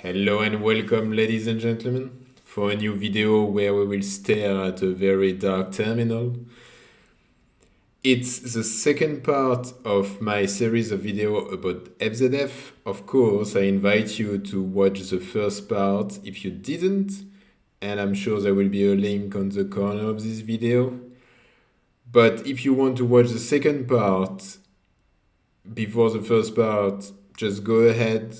Hello and welcome, ladies and gentlemen, for a new video where we will stare at a very dark terminal. It's the second part of my series of videos about FZF. Of course, I invite you to watch the first part if you didn't, and I'm sure there will be a link on the corner of this video. But if you want to watch the second part before the first part, just go ahead.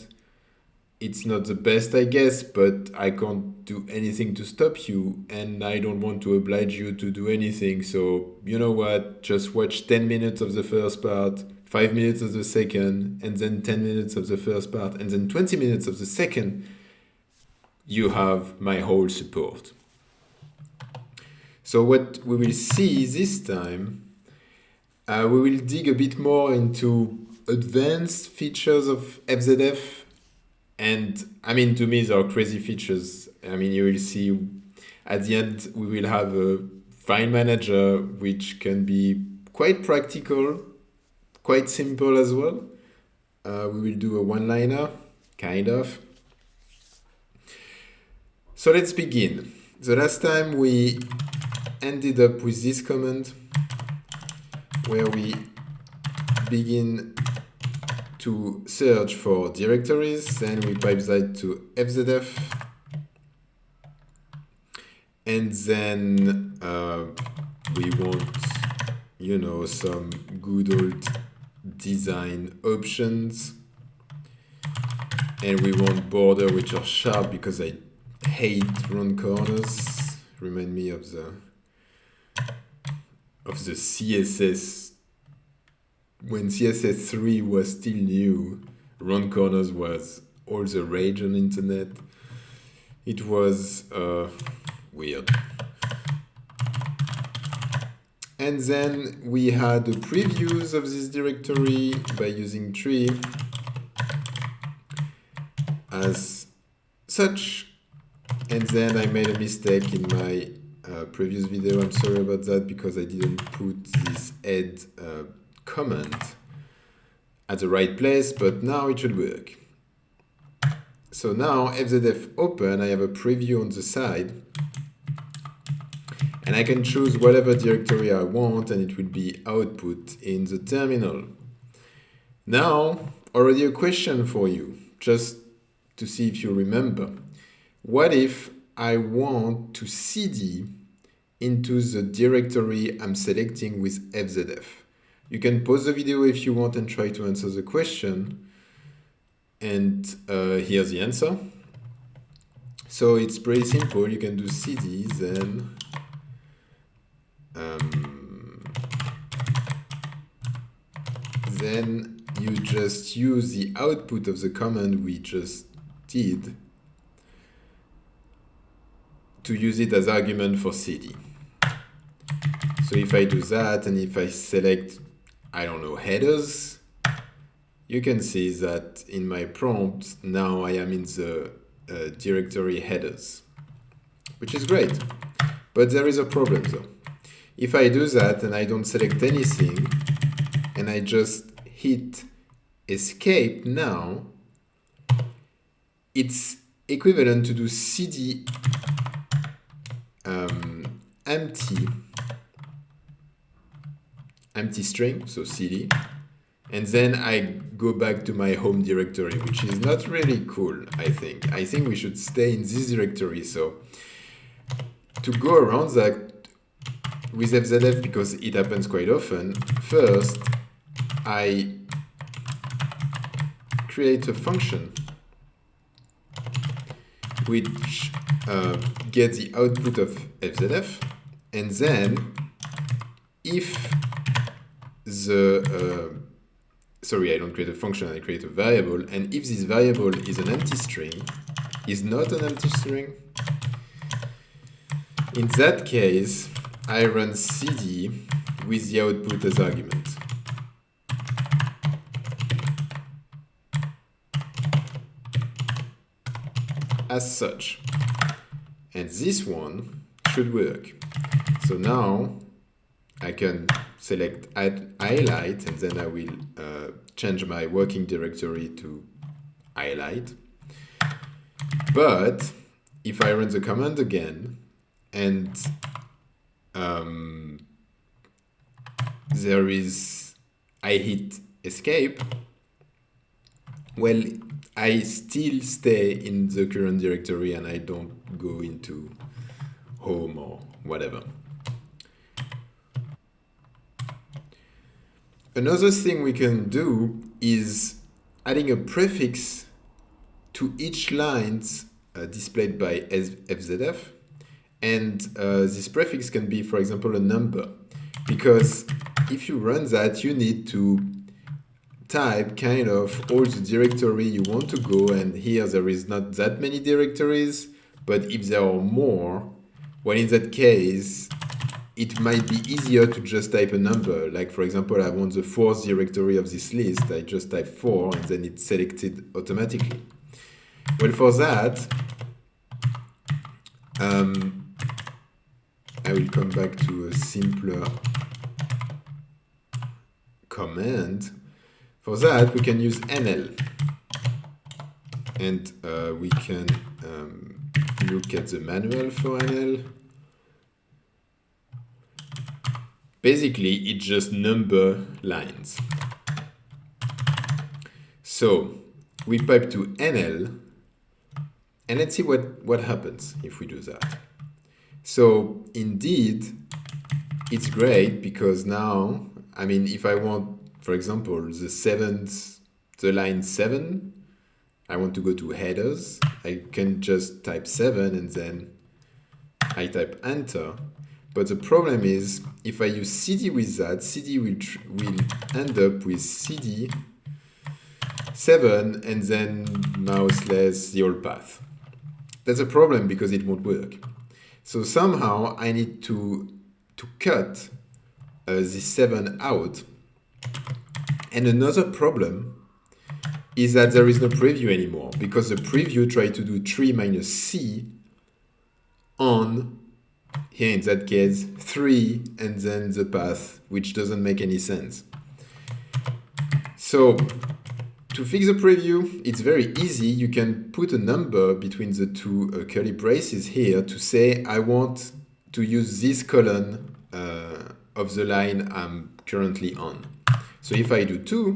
It's not the best, I guess, but I can't do anything to stop you, and I don't want to oblige you to do anything. So, you know what? Just watch 10 minutes of the first part, 5 minutes of the second, and then 10 minutes of the first part, and then 20 minutes of the second. You have my whole support. So what we will see this time, we will dig a bit more into advanced features of FZF. And I mean, to me, there are crazy features. I mean, you will see at the end, we will have a file manager, which can be quite practical, quite simple as well. We will do a one-liner, kind of. So let's begin. The last time we ended up with this command, where we begin to search for directories, then we pipe that to FZF, and then we want, you know, some good old design options, and we want border which are sharp because I hate round corners. Remind me of the CSS. When CSS3 was still new, round corners was all the rage on the internet. It was weird. And then we had the previews of this directory by using tree as such. And then I made a mistake in my previous video. I'm sorry about that because I didn't put this add command at the right place, but now it should work. So now FZF open, I have a preview on the side, and I can choose whatever directory I want, and it will be output in the terminal. Now, already a question for you, just to see if you remember. What if I want to cd into the directory I'm selecting with FZF? You can pause the video if you want and try to answer the question. And here's the answer. So it's pretty simple. You can do cd, then you just use the output of the command we just did to use it as argument for cd. So if I do that, and if I select, I don't know, headers, you can see that in my prompt, now I am in the directory headers, which is great. But there is a problem though. If I do that and I don't select anything, and I just hit escape now, it's equivalent to do cd empty string, so cd, and then I go back to my home directory, which is not really cool, I think. I think we should stay in this directory. So to go around that with FZF, because it happens quite often, first I create a function which gets the output of FZF, and then if sorry, I don't create a function, I create a variable, and if this variable is an empty string, is not an empty string, in that case, I run cd with the output as argument. As such. And this one should work. So now I can select highlight, and then I will change my working directory to highlight. But if I run the command again and I hit escape, well, I still stay in the current directory and I don't go into home or whatever. Another thing we can do is adding a prefix to each line displayed by FZF. And this prefix can be, for example, a number. Because if you run that, you need to type kind of all the directory you want to go, and here there is not that many directories, but if there are more, well, in that case, it might be easier to just type a number. Like, for example, I want the 4th directory of this list, I just type 4 and then it's selected automatically. Well, for that, I will come back to a simpler command. For that, we can use NL. And we can look at the manual for NL. Basically, it just number lines. So we pipe to NL, and let's see what happens if we do that. So indeed, it's great because now, I mean, if I want, for example, the line 7, I want to go to headers, I can just type 7 and then I type enter. But the problem is, if I use CD with that, CD will end up with CD 7 and then mouseless the old path. That's a problem because it won't work. So somehow I need to cut this 7 out. And another problem is that there is no preview anymore because the preview tried to do 3 minus C on, here in that case, 3 and then the path, which doesn't make any sense. So to fix the preview, it's very easy. You can put a number between the two curly braces here to say, I want to use this column of the line I'm currently on. So if I do 2,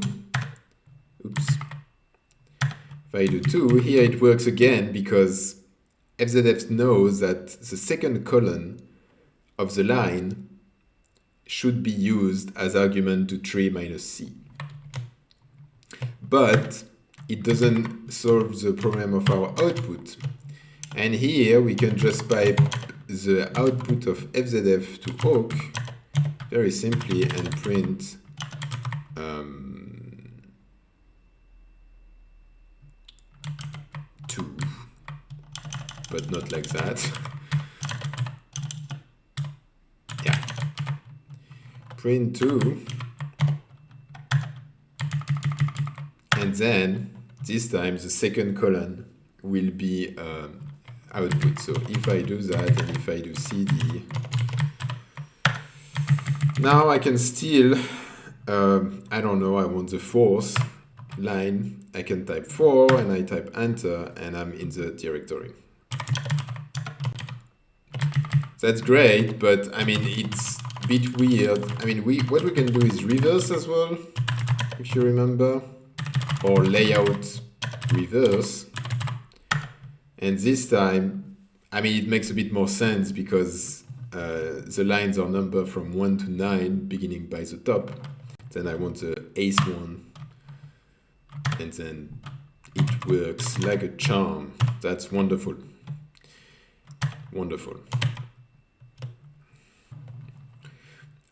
if I do 2, here it works again because FZF knows that the second column of the line should be used as argument to 3 minus C. But it doesn't solve the problem of our output. And here we can just pipe the output of FZF to awk very simply and print 2, but not like that. Yeah. Print 2. And then this time the second column will be output. So if I do that and if I do CD, now I can still, I don't know, I want the 4th line. I can type 4 and I type enter and I'm in the directory. That's great, but I mean, it's a bit weird. I mean, what we can do is reverse as well, if you remember, or layout reverse. And this time, I mean, it makes a bit more sense because the lines are numbered from 1 to 9, beginning by the top. Then I want the 8th one. And then it works like a charm. That's wonderful. Wonderful.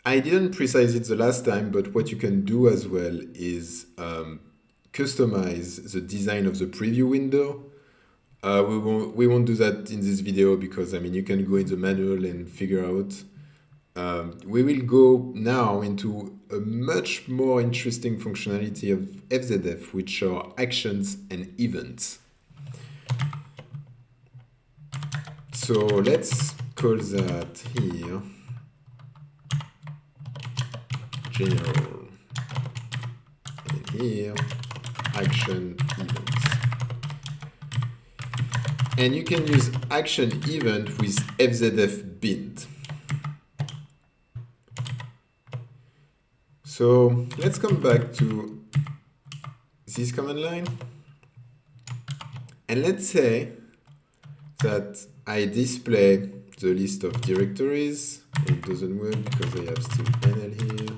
I didn't precise it the last time, but what you can do as well is customize the design of the preview window. We won't do that in this video because, I mean, you can go in the manual and figure out. We will go now into a much more interesting functionality of FZF, which are actions and events. So let's call that here general, and here action events. And you can use action event with fzf bind. So let's come back to this command line. And let's say that I display the list of directories. It doesn't work because I have still panel here.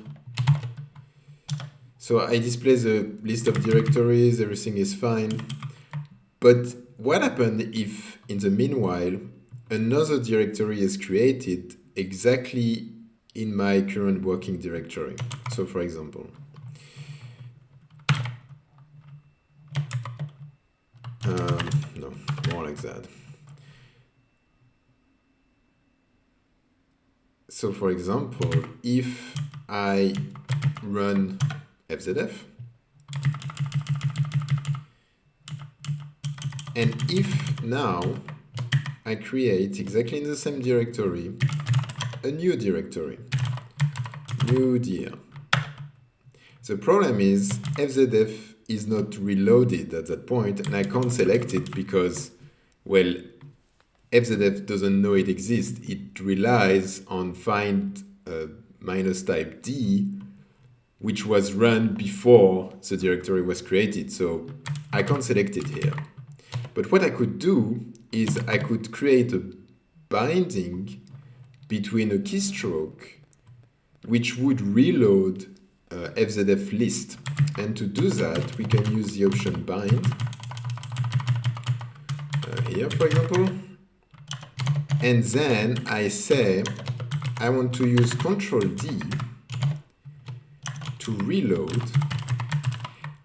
So I display the list of directories, everything is fine. But what happens if, in the meanwhile, another directory is created exactly in my current working directory? So for example, no, more like that. So for example, if I run fzf, and if now I create exactly in the same directory a new directory, new dir. The problem is fzf is not reloaded at that point, and I can't select it because, well, fzf doesn't know it exists. It relies on find -type d, which was run before the directory was created. So I can't select it here. But what I could do is I could create a binding between a keystroke which would reload fzf list. And to do that, we can use the option bind here, for example. And then I say I want to use CTRL+d to reload.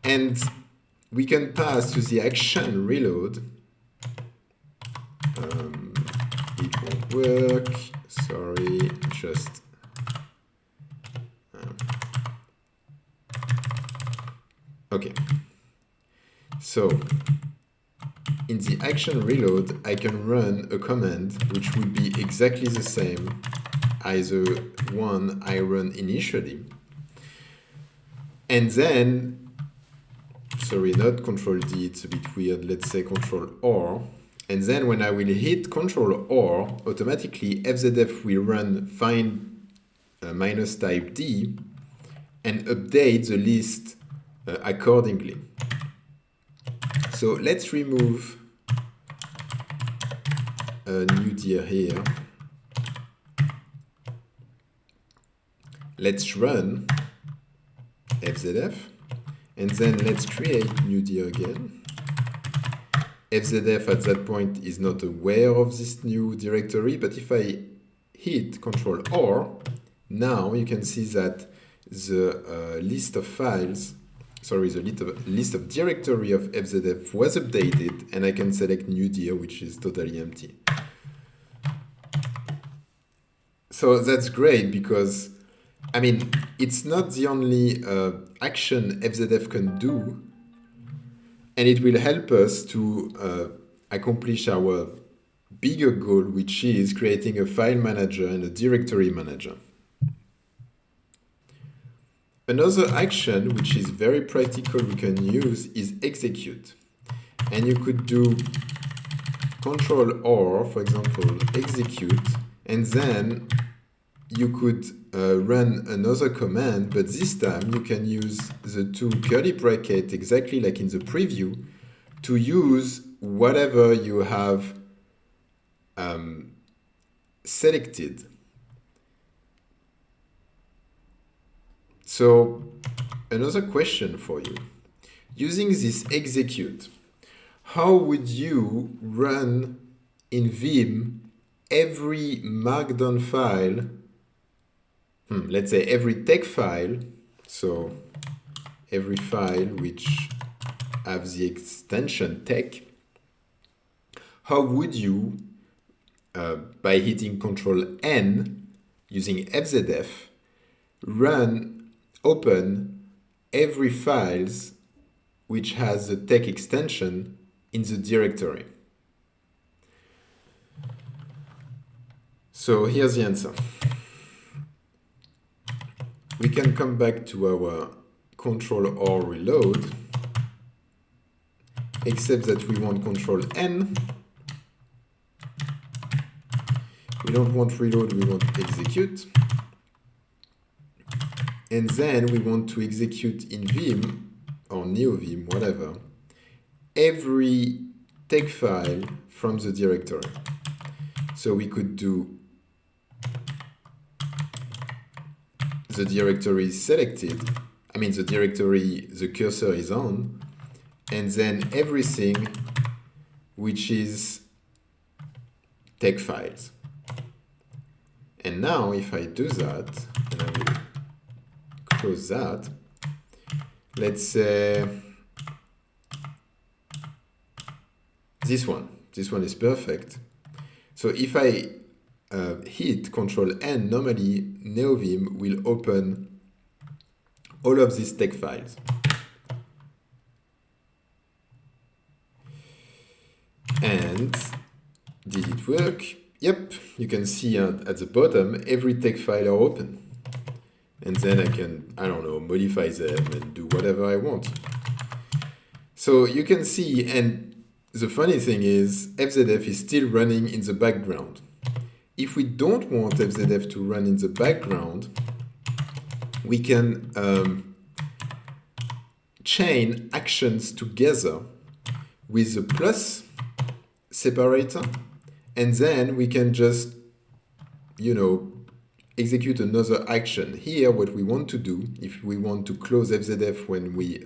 And we can pass to the action reload. It won't work. Sorry, just okay. So in the action reload, I can run a command which would be exactly the same as the one I run initially. And then, sorry, not Ctrl+D, it's a bit weird, let's say Ctrl+R. And then when I will hit Ctrl+R, automatically fzf will run find -type d and update the list accordingly. So let's remove a new dir here. Let's run fzf, and then let's create new dir again. fzf at that point is not aware of this new directory, but if I hit Ctrl+R, now you can see that the list of files, sorry, the list of directory of fzf was updated, and I can select new dir, which is totally empty. So that's great because, I mean, it's not the only action fzf can do, and it will help us to accomplish our bigger goal, which is creating a file manager and a directory manager. Another action, which is very practical, we can use is execute. And you could do Ctrl+R, for example, execute, and then you could run another command, but this time you can use the two curly brackets exactly like in the preview to use whatever you have selected. So another question for you. Using this execute, how would you run in Vim every markdown file, let's say every text file, so every file which has the extension text, how would you, by hitting Ctrl+n, using fzf, open every files which has the text extension in the directory? So here's the answer. We can come back to our Ctrl+R reload, except that we want Ctrl+n, We don't want reload, we want execute. And then we want to execute in Vim or Neovim, whatever, every text file from the directory. So we could do the directory is selected, I mean the directory the cursor is on, and then everything which is text files. And now if I do that, and I will close that, let's say this one is perfect. So if I hit CTRL+n, normally Neovim will open all of these text files. And did it work? Yep, you can see at the bottom every text file are open. And then I can, I don't know, modify them and do whatever I want. So you can see, and the funny thing is, FZF is still running in the background. If we don't want FZF to run in the background, we can chain actions together with the plus separator, and then we can just, you know, execute another action. Here, what we want to do, if we want to close FZF when we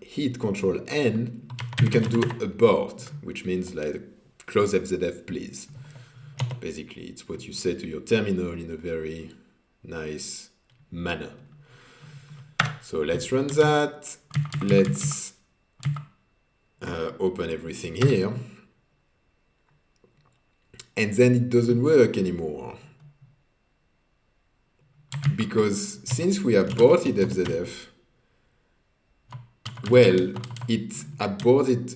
hit CTRL+n, we can do abort, which means like close FZF, please. Basically, it's what you say to your terminal in a very nice manner. So let's run that. Let's open everything here. And then it doesn't work anymore. Because since we aborted FZF, well, it aborted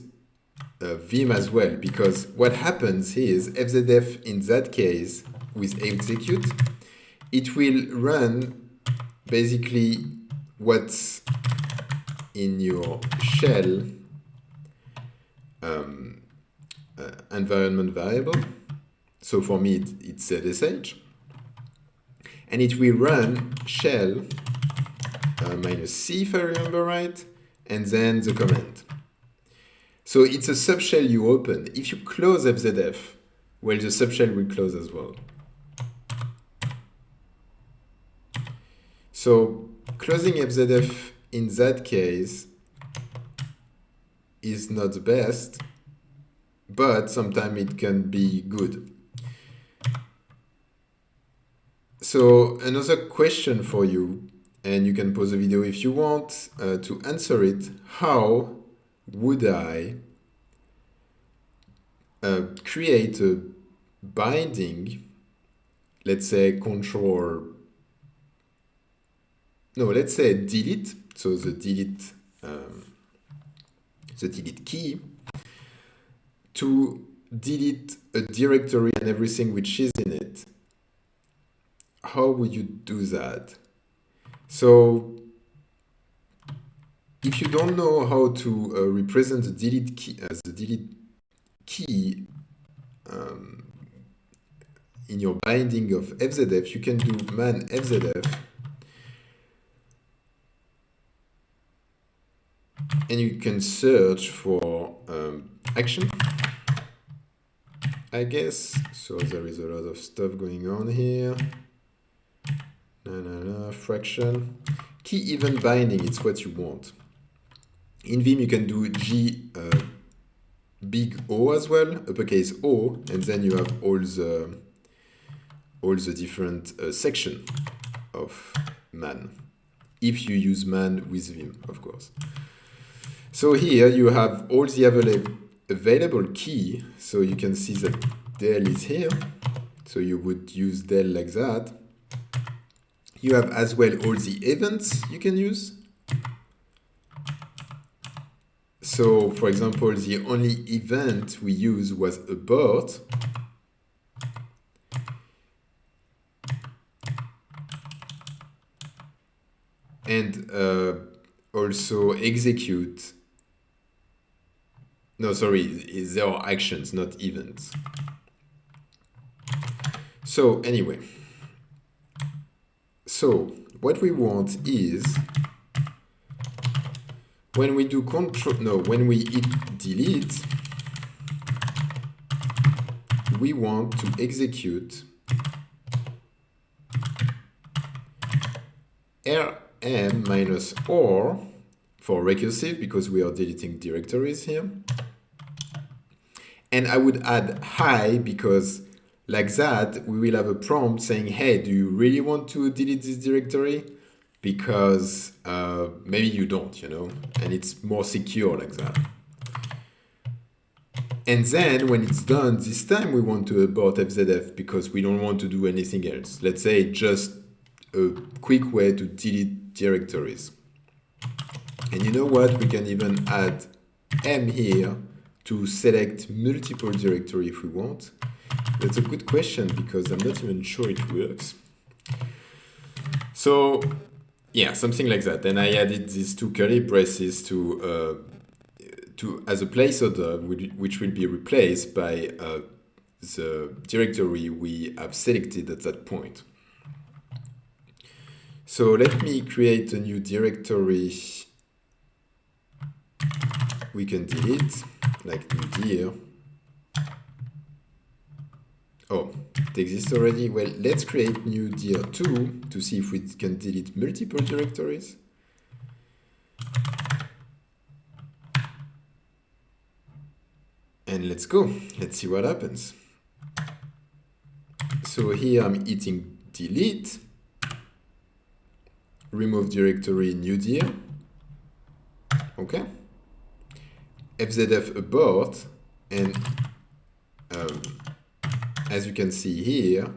Vim as well, because what happens is FZF in that case with execute, it will run basically what's in your shell environment variable. So for me it's ZSH, and it will run shell -c if I remember right, and then the command. So it's a subshell you open. If you close FZF, well, the subshell will close as well. So closing FZF in that case is not the best, but sometimes it can be good. So another question for you, and you can pause the video if you want to answer it. How would I create a binding, let's say let's say delete, so the delete key, to delete a directory and everything which is in it? How would you do that? So if you don't know how to represent the delete key as the delete key in your binding of FZF, you can do man FZF, and you can search for action, I guess. So there is a lot of stuff going on here. Fraction. Key event binding, it's what you want. In Vim, you can do G big O as well, uppercase O, and then you have all the different section of man, if you use man with Vim, of course. So here you have all the available key, so you can see that del is here, so you would use del like that. You have as well all the events you can use. So, for example, the only event we used was abort. And also execute. No, sorry, there are actions, not events. So anyway, so what we want is when we do when we hit delete, we want to execute rm minus or for recursive because we are deleting directories here. And I would add hi because like that, we will have a prompt saying, hey, do you really want to delete this directory? Because maybe you don't, and it's more secure like that. And then when it's done, this time we want to abort FZF because we don't want to do anything else. Let's say just a quick way to delete directories. And you know what? We can even add M here to select multiple directories if we want. That's a good question because I'm not even sure it works. So yeah, something like that. And I added these two curly braces to as a placeholder, which will be replaced by the directory we have selected at that point. So let me create a new directory we can delete, like new dir. Oh, it exists already? Well, let's create new dir2 to see if we can delete multiple directories. And let's go. Let's see what happens. So here I'm hitting delete, remove directory, new dir. Okay. FZF abort, and as you can see here,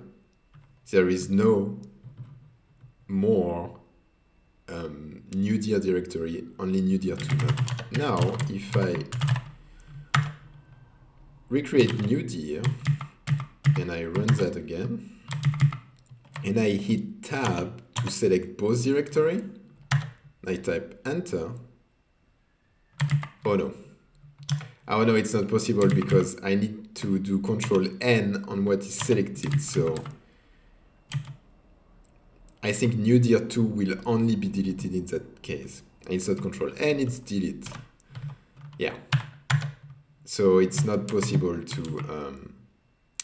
there is no more new dir directory, only new dir2. Now, if I recreate new dir, and I run that again, and I hit tab to select both directory, I type enter. Oh no. Oh no, it's not possible because I need to do CTRL+n on what is selected. So I think new dir2 will only be deleted in that case. And it's not CTRL+n, it's delete. Yeah. So it's not possible to,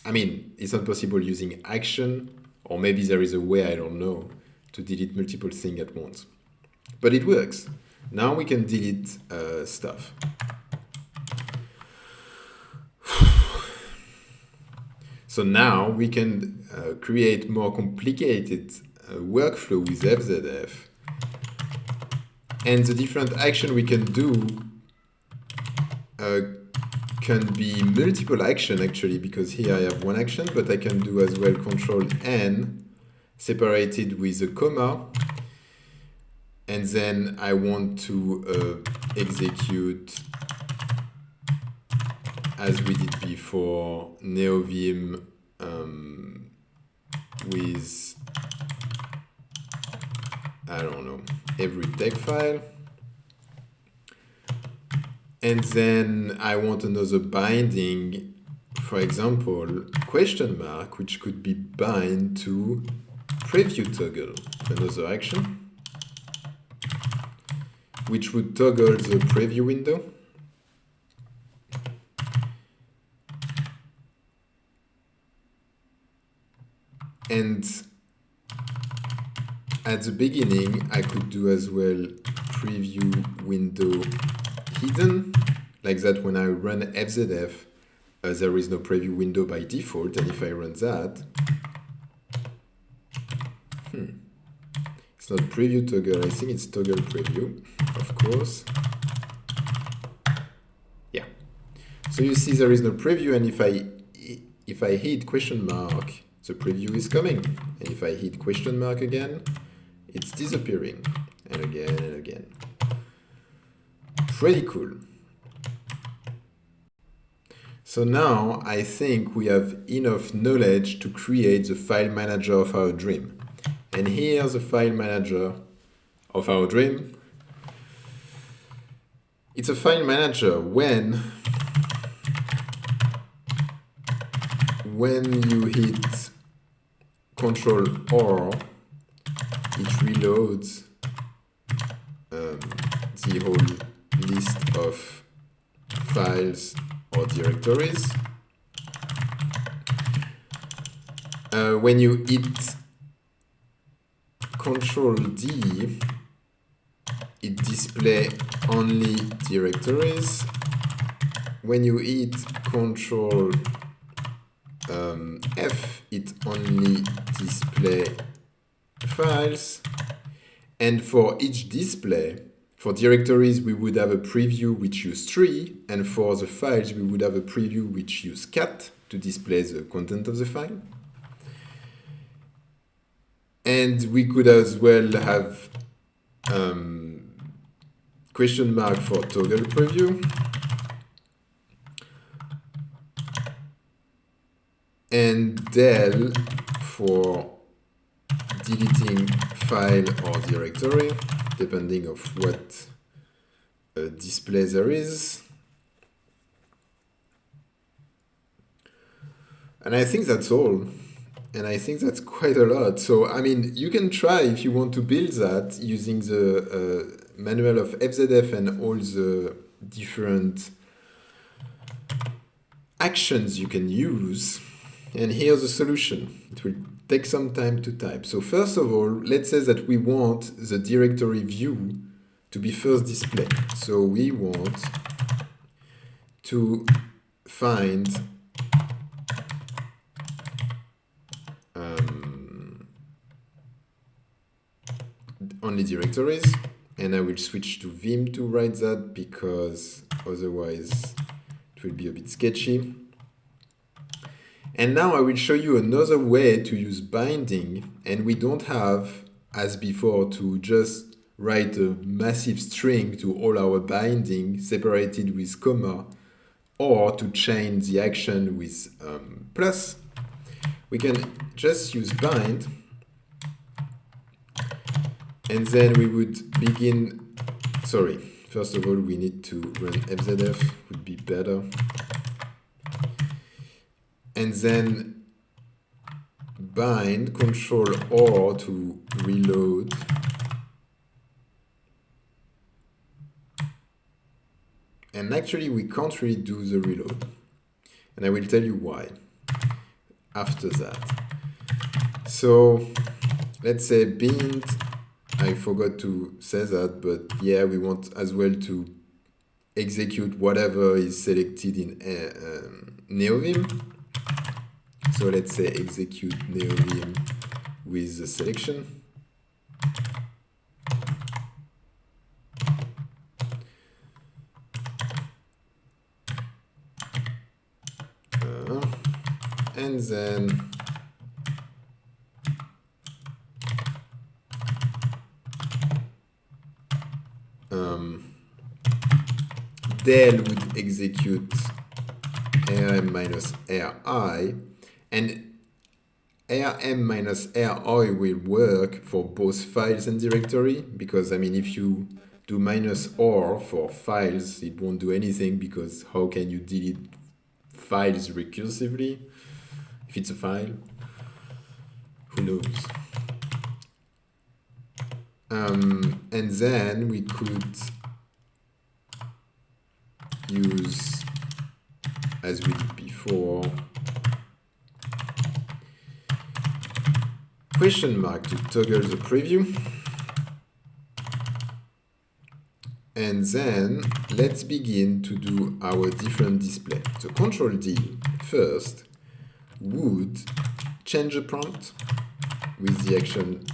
it's not possible using action, or maybe there is a way, I don't know, to delete multiple things at once. But it works. Now we can delete stuff. So now we can create more complicated workflow with FZF. And the different action we can do can be multiple action actually, because here I have one action, but I can do as well CTRL+n separated with a comma. And then I want to execute, as we did before, Neovim with, I don't know, every text file. And then I want another binding, for example, question mark, which could be bind to preview toggle, another action, which would toggle the preview window. And at the beginning, I could do as well preview window hidden, like that when I run FZF, there is no preview window by default, and if I run that, it's not preview toggle, I think it's toggle preview, of course. Yeah. So you see there is no preview, and if I hit question mark, the preview is coming. And if I hit question mark again, it's disappearing. And again and again. Pretty cool. So now I think we have enough knowledge to create the file manager of our dream. And here's the file manager of our dream. It's a file manager when you hit CTRL+r, it reloads the whole list of files or directories. When you hit Ctrl+d, it displays only directories. When you hit Ctrl+f, it only displays files. And for each display, for directories, we would have a preview which use tree, and for the files, we would have a preview which use cat to display the content of the file. And we could as well have question mark for toggle preview, and del for deleting file or directory, depending of what display there is. And I think that's all. And I think that's quite a lot. So, I mean, you can try if you want to build that using the manual of FZF and all the different actions you can use. And here's the solution. It will take some time to type. So first of all, let's say that we want the directory view to be first displayed. So we want to find only directories, and I will switch to Vim to write that because otherwise it will be a bit sketchy. And now I will show you another way to use binding, and we don't have, as before, to just write a massive string to all our binding separated with comma, or to chain the action with plus. We can just use bind, and then we would begin, sorry, first of all we need to run FZF, would be better. And then bind Ctrl+r to reload. And actually we can't really do the reload. And I will tell you why after that. So let's say bind, I forgot to say that, but yeah, we want as well to execute whatever is selected in Neovim. So let's say execute Neovim with the selection. And then del would execute rm-ri, and rm-ri will work for both files and directory, because I mean if you do -r for files, it won't do anything, because how can you delete files recursively if it's a file? Who knows? And then we could use, as we did before, question mark to toggle the preview. And then let's begin to do our different display. So Ctrl+d first would change the prompt with the action,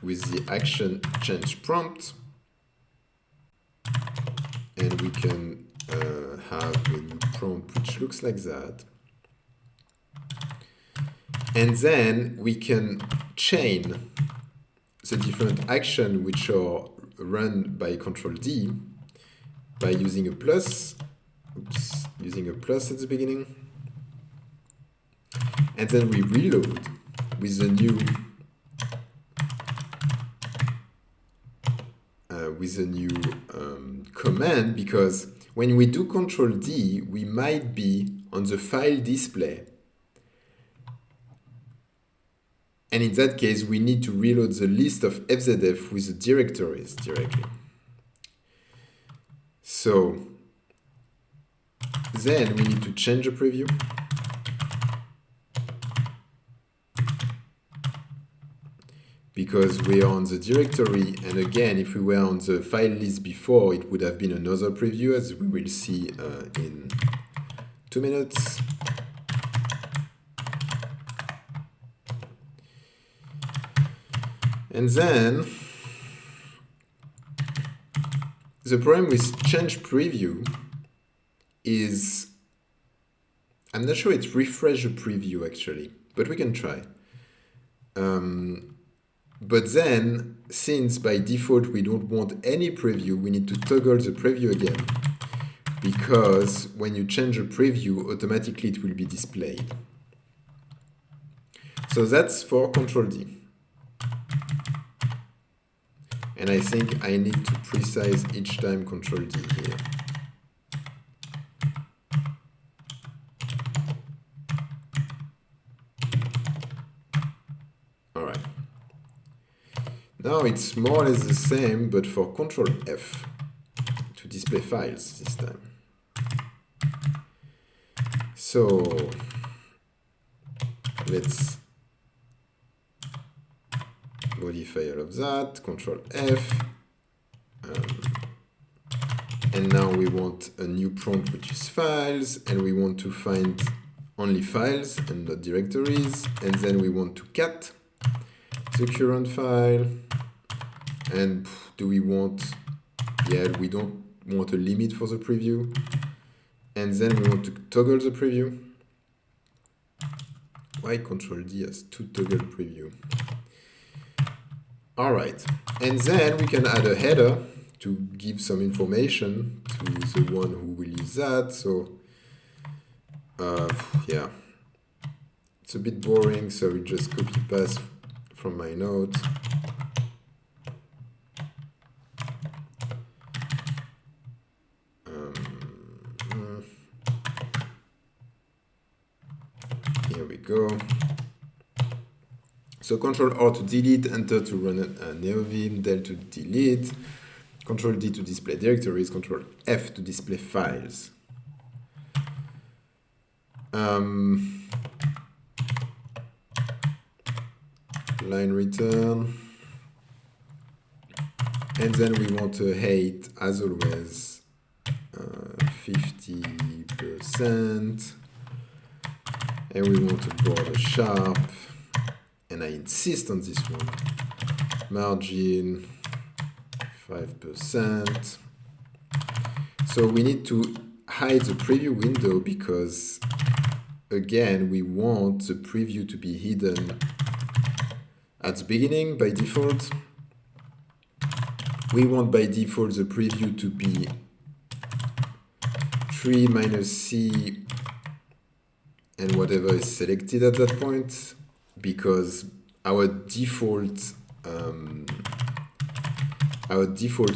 with the action change prompt, and we can have a new prompt which looks like that. And then we can chain the different actions which are run by Ctrl+d by using a plus, using a plus at the beginning. And then we reload with a new command, because when we do Ctrl+d, we might be on the file display, And in that case, we need to reload the list of FZF with the directories directly. So then we need to change the preview. Because we are on the directory, and again, if we were on the file list before, it would have been another preview, as we will see in 2 minutes. And then the problem with change preview is, I'm not sure it's refresh the preview actually, but we can try. But then, since by default we don't want any preview, we need to toggle the preview again, because when you change a preview, automatically it will be displayed. So that's for Ctrl+D. And I think I need to precise each time Ctrl+D here. All right. Now it's more or less the same, but for Ctrl+F to display files this time. So let's modify all of that, Ctrl+F. And now we want a new prompt, which is files, and we want to find only files and not directories. And then we want to cat the current file. And do we want, yeah, we don't want a limit for the preview. And then we want to toggle the preview. Why Ctrl+D has to toggle preview? All right, and then we can add a header to give some information to the one who will use that. So yeah, it's a bit boring, so we just copy paste from my note. Here we go. So Ctrl+R to delete, Enter to run a Neovim, Del to delete, Ctrl+D to display directories, Ctrl+F to display files. Line return. And then we want a height, as always, 50%. And we want a border sharp. And I insist on this one. Margin 5%. So we need to hide the preview window because, again, we want the preview to be hidden at the beginning by default. We want by default the preview to be 3 minus C and whatever is selected at that point, because our default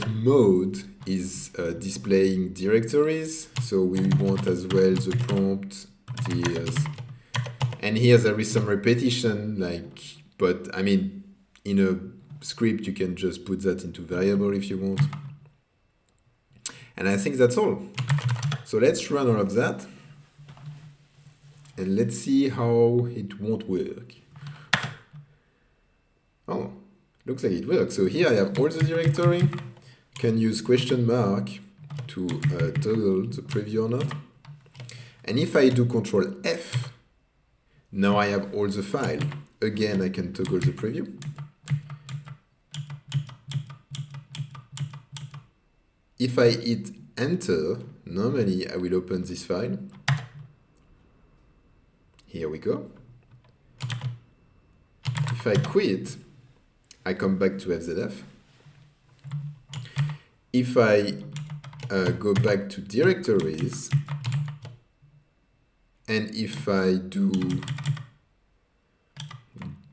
mode is displaying directories, so we want as well the prompt DS. And here there is some repetition, but I mean, in a script you can just put that into variable if you want. And I think that's all. So let's run all of that, and let's see how it won't work. Oh, looks like it works. So here I have all the directory. Can use question mark to toggle the preview or not. And if I do Ctrl+F, now I have all the file. Again, I can toggle the preview. If I hit Enter, normally I will open this file. Here we go. If I quit, I come back to FZF. If I go back to directories, and if I do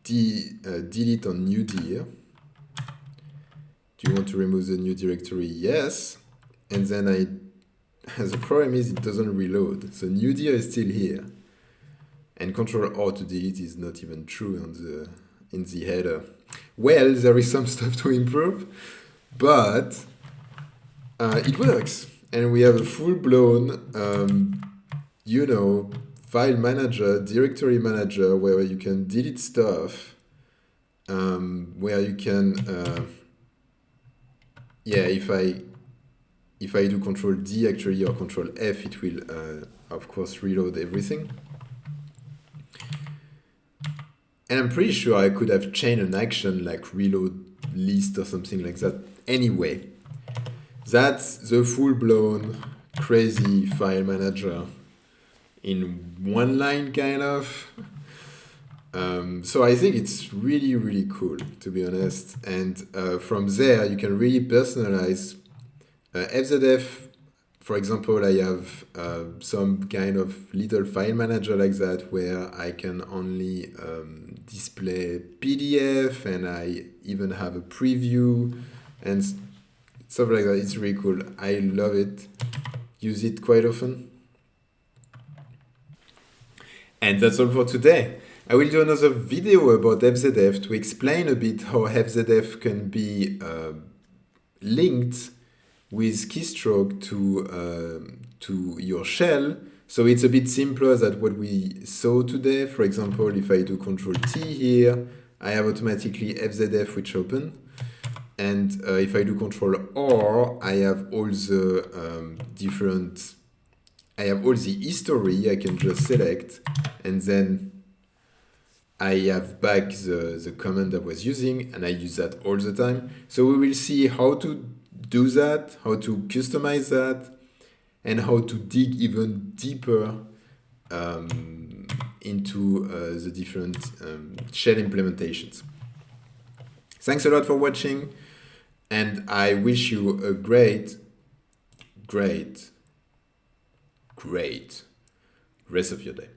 delete on new dir, do you want to remove the new directory? Yes. And then the problem is it doesn't reload. So new dir is still here. And Ctrl+R to delete is not even true on in the header. Well, there is some stuff to improve, but it works. And we have a full-blown, you know, file manager, directory manager, where you can delete stuff, where you can, yeah, if I do Control+D actually or Control+f, it will, of course, reload everything. And I'm pretty sure I could have chained an action like reload list or something like that. Anyway, that's the full-blown crazy file manager in one line, kind of. So I think it's really, really cool, to be honest. And from there, you can really personalize FZF. For example, I have some kind of little file manager like that where I can only display PDF, and I even have a preview and stuff like that. It's really cool. I love it. Use it quite often. And that's all for today. I will do another video about FZF to explain a bit how FZF can be linked with keystroke to your shell. So it's a bit simpler than what we saw today. For example, if I do Control+T here, I have automatically FZF which open. And if I do Control+R, I have all the I have all the history I can just select, and then I have back the command I was using, and I use that all the time. So we will see how to do that, how to customize that, and how to dig even deeper into the different shell implementations. Thanks a lot for watching, and I wish you a great rest of your day.